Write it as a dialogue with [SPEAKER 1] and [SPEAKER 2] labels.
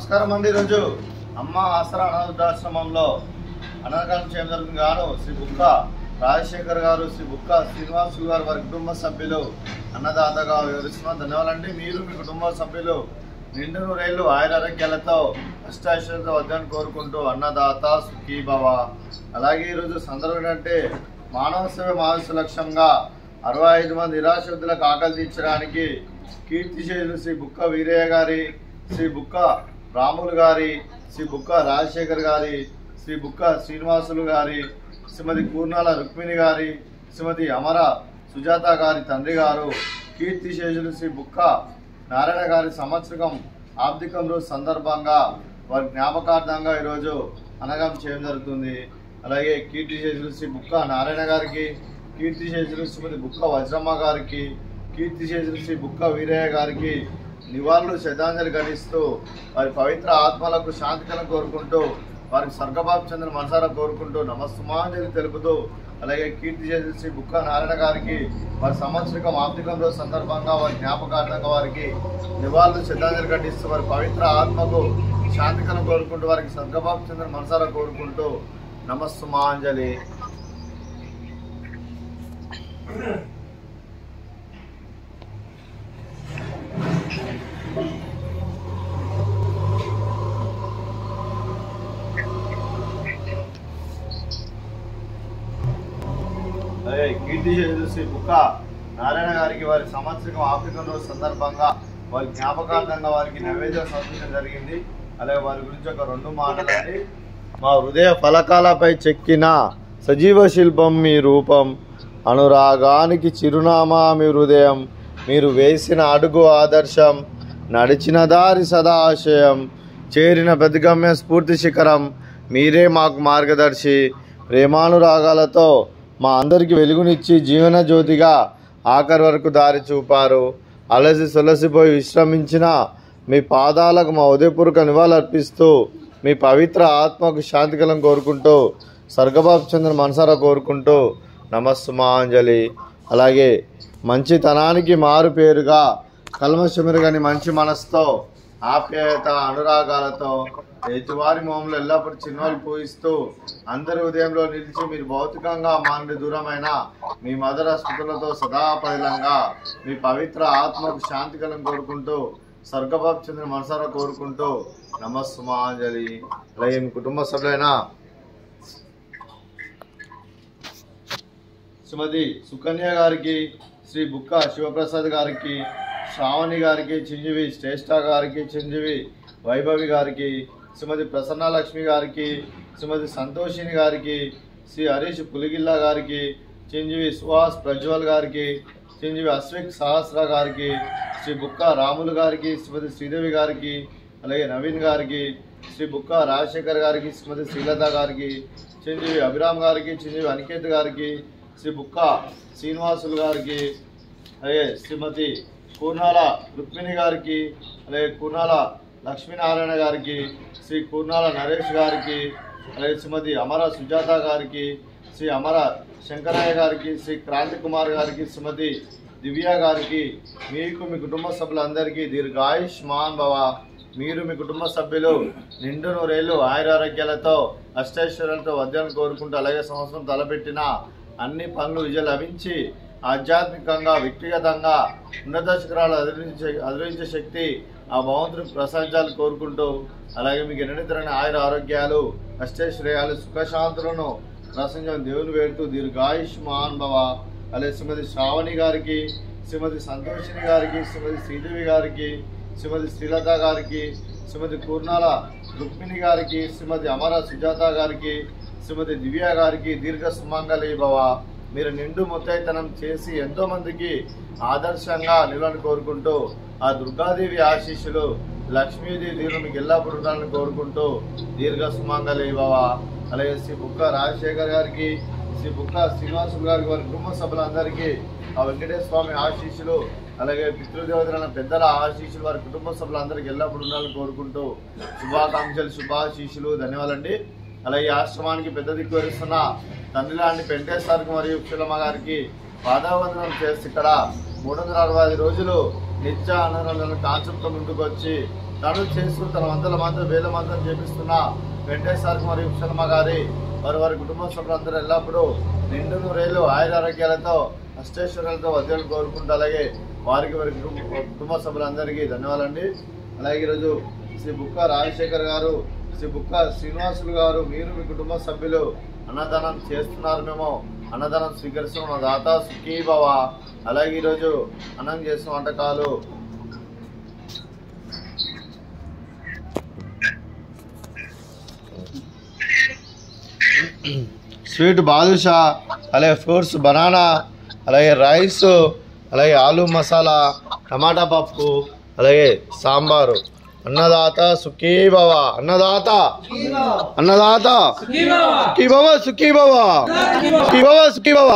[SPEAKER 1] నమస్కారం అండి. ఈరోజు అమ్మ ఆసరా అనాథాశ్రమంలో అనాథాశ్రమం చేయడం జరుగుతుంది గాను శ్రీ బుక్క రాజశేఖర్ గారు, శ్రీ బుక్క శ్రీనివాసులు గారు, వారి కుటుంబ సభ్యులు అన్నదాతగా వివరిస్తున్నాం. ధన్యవాదాలండి. మీరు మీ కుటుంబ సభ్యులు నిండు నూరేళ్లు ఆయురారోగ్యాలతో అష్టాశ్వరతో వద్దని కోరుకుంటూ అన్నదాత సుఖీభవ. అలాగే ఈరోజు సందర్భం ఏంటంటే మానవ సేవ మానవ లక్ష్యంగా 65 మంది నిరాశ్రితులకు ఆకలి తీర్చడానికి కీర్తిశేషులు శ్రీ బుక్క వీరయ్య గారి, శ్రీ బుక్క రాములు గారి, శ్రీ బుక్క రాజశేఖర్ గారి, శ్రీ బుక్క శ్రీనివాసులు గారి, శ్రీమతి కూర్నాల రుక్మిణి గారి, శ్రీమతి అమర సుజాత గారి తండ్రి గారు, కీర్తిశేషులు శ్రీ బుక్క నారాయణ గారి సంవత్సరం ఆర్థికం రోజు సందర్భంగా వారి జ్ఞాపకార్థంగా ఈరోజు అనగం చేయడం జరుగుతుంది. అలాగే కీర్తిశేషులు శ్రీ బుక్క నారాయణ గారికి, కీర్తిశేషులు శ్రీమతి బుక్క వజ్రమ్మ గారికి, కీర్తిశేషులు శ్రీ బుక్క వీరయ్య గారికి నివాళులు శ్రద్ధాంజలి ఘటిస్తూ వారి పవిత్ర ఆత్మలకు శాంతికలను కోరుకుంటూ వారికి స్వర్గభావ చంద్ర మనసారా కోరుకుంటూ నమస్సుమాంజలి తెలుపుతూ, అలాగే కీర్తిశేషులు శ్రీ బుక్క నారాయణ గారికి వారి సంవత్సరికం ఆర్థికం రోజు సందర్భంగా వారి జ్ఞాపకార్థంగా వారికి నివాళులు శ్రద్ధాంజలి ఘటిస్తూ వారి పవిత్ర ఆత్మకు శాంతికలను కోరుకుంటూ వారికి స్వర్గభావ చంద్ర మనసారా కోరుకుంటూ నమస్సుమాంజలి. కీర్తిశేషులు శ్రీ బుక్క నారాయణ గారికి వారి సంవత్సరం ఆఫ్రికన్ రోజు సందర్భంగా వారి జ్ఞాపకార్థంగా వారికి నైవేద్యం సమర్పించడం జరిగింది. అలాగే వారి గురించి ఒక 2 మాటలండి. మా హృదయ ఫలకాలపై చెక్కిన సజీవ శిల్పం మీ రూపం, అనురాగానికి చిరునామా మీ హృదయం, మీరు వేసిన అడుగు ఆదర్శం, నడిచిన దారి సదా ఆశయం, చేరిన ప్రతిగమ్య స్ఫూర్తి శిఖరం, మీరే మాకు మార్గదర్శి. ప్రేమానురాగాలతో మా అందరికీ వెలుగునిచ్చి జీవన జ్యోతిగా ఆఖరి వరకు దారి చూపారు. అలసి సొలసిపోయి విశ్రమించిన మీ పాదాలకు మా ఉదయపూర్వక నివాళులర్పిస్తూ మీ పవిత్ర ఆత్మకు శాంతికలం కోరుకుంటూ స్వర్గభావ చంద్ర మనసారా కోరుకుంటూ నమస్సుమాంజలి. అలాగే మంచితనానికి మారు పేరుగా కల్మషమెరుగని మంచి మనసుతో ఆప్యాయత అనురాగాలతో ఎదుటివారి మోములు ఎల్లప్పుడూ చిన్నవాళ్ళు పూజిస్తూ అందరి ఉదయంలో నిలిచి మీరు భౌతికంగా మానవుడి దూరమైన మీ మధుర స్మృతులతో సదాపదిలంగా మీ పవిత్ర ఆత్మకు శాంతికలను కోరుకుంటూ స్వర్గభావ చంద్ర మనసారా కోరుకుంటూ నమస్సుమాంజలి. అలాగే మీ కుటుంబ సభ్యులైన శ్రీమతి సుకన్య గారికి, శ్రీ బుక్క శివప్రసాద్ గారికి, శ్రావణి గారికి, చిరంజీవి శ్రేష్ఠ గారికి, చిరంజీవి వైభవి గారికి, శ్రీమతి ప్రసన్న లక్ష్మి గారికి, శ్రీమతి సంతోషిని గారికి, శ్రీ హరీష్ పులిగిల్లా గారికి, చిరంజీవి సుహాస్ ప్రజ్వల్ గారికి, చిరంజీవి అశ్విక్ సహస్ర గారికి, శ్రీ బుక్క రాములు గారికి, శ్రీమతి శ్రీదేవి గారికి, అలాగే నవీన్ గారికి, శ్రీ బుక్క రాజశేఖర్ గారికి, శ్రీమతి శ్రీలత గారికి, చిరంజీవి అభిరామ్ గారికి, చిరంజీవి అనికేత్ గారికి, శ్రీ బుక్క శ్రీనివాసులు గారికి, అలాగే శ్రీమతి కూర్నాల రుక్మిణి గారికి, అలాగే కూర్నాల లక్ష్మీనారాయణ గారికి, శ్రీ కూర్నాల నరేష్ గారికి, అలాగే శ్రీమతి అమర సుజాత గారికి, శ్రీ అమర శంకరయ్య గారికి, శ్రీ క్రాంతి కుమార్ గారికి, శ్రీమతి దివ్య గారికి, మీకు మీ కుటుంబ సభ్యులందరికీ దీర్ఘాయుష్మాన్ భవ. మీరు మీ కుటుంబ సభ్యులు నిండు నూరేళ్లు ఆయురారోగ్యాలతో అష్టైశ్వర్యాలతో వద్యాన్ని కోరుకుంటూ, అలాగే సంవత్సరం తలపెట్టిన అన్ని పనులు విజయం లభించి ఆధ్యాత్మికంగా వ్యక్తిగతంగా ఉన్నత శిఖరాలు అధిరించే శక్తి ఆ భగవంతుడికి ప్రసాదించాలని కోరుకుంటూ, అలాగే మీకు ఎన్నడెత్తరని ఆయుర ఆరోగ్యాలు అష్టైశ్వర్యాలు సుఖశాంతులను ప్రసంగం దేవుని వేడుతూ దీర్ఘాయుష్మాన్ భవ. అలాగే శ్రీమతి శ్రావణి గారికి, శ్రీమతి సంతోషిని గారికి, శ్రీమతి శ్రీదేవి గారికి, శ్రీమతి శ్రీలత గారికి, శ్రీమతి కూర్నాల రుక్మిణి గారికి, శ్రీమతి అమర సుజాత గారికి, శ్రీమతి దివ్య గారికి దీర్ఘ సుమంగళి భవ. మీరు నిండు ముత్తైతనం చేసి ఎంతో మందికి ఆదర్శంగా నిలవని కోరుకుంటూ ఆ దుర్గాదేవి ఆశీస్సులు లక్ష్మీదేవి దీవులు మీకు ఎల్లప్పుడూ ఉండాలని కోరుకుంటూ దీర్ఘ సుమంగళి భవ. అలాగే శ్రీ బుక్క రాజశేఖర్ గారికి, శ్రీ బుక్క శ్రీనివాసులు గారికి, వారి కుటుంబ సభ్యులందరికీ ఆ వెంకటేశ్వర స్వామి ఆశీస్సులు, అలాగే పితృదేవతల పెద్దల ఆశీస్సులు వారి కుటుంబ సభ్యులందరికీ ఎల్లప్పుడూ ఉండాలని కోరుకుంటూ శుభాకాంక్షలు శుభాశీస్సులు ధన్యవాదాలండి. అలాగే ఆశ్రమానికి పెద్ద దిక్కు వహిస్తున్న తండ్రి లాంటి వెంకటేశ్వరికి మరియు ఉక్షలమ్మ గారికి పాదావందనం చేసి ఇక్కడ 365 రోజులు నిత్య అన్నదానాలను కాన్సెప్ట్తో ముందుకు వచ్చి తను చేస్తూ తన వందల మంది వేల మందిని చేపిస్తున్న వెంకటేశ్వర మరియు శర్మ గారి వారి కుటుంబ సభ్యులందరూ ఎల్లప్పుడూ నిండు నూరేళ్ళు ఆయురారోగ్యాలతో అష్టేశ్వరాలతో వద్యలు కోరుకుంటూ అలాగే వారి కుటుంబ సభ్యులందరికీ ధన్యవాదాలండి. అలాగే ఈరోజు శ్రీ బుక్క రాజశేఖర్ గారు, శ్రీ బుక్క శ్రీనివాసులు గారు, మీరు మీ కుటుంబ సభ్యులు అన్నదానం చేస్తున్నారు. మేము అన్నదానం స్వీకరిస్తున్నాం. దాత సుఖీ భవ. అలాగే ఈరోజు అన్నం చేస్తున్న వంటకాలు స్వీట్ బాదుషా, అలాగే ఫ్రూట్స్ బనానా, అలాగే రైస్, అలాగే ఆలు మసాలా, టమాటా పప్పు, అలాగే సాంబారు. అన్నదాత సుఖీ భవ. అన్నదాత అన్నదాత సుఖీ భవ, సుఖీ భవ, సుఖీ భవ, సుఖీ భవ.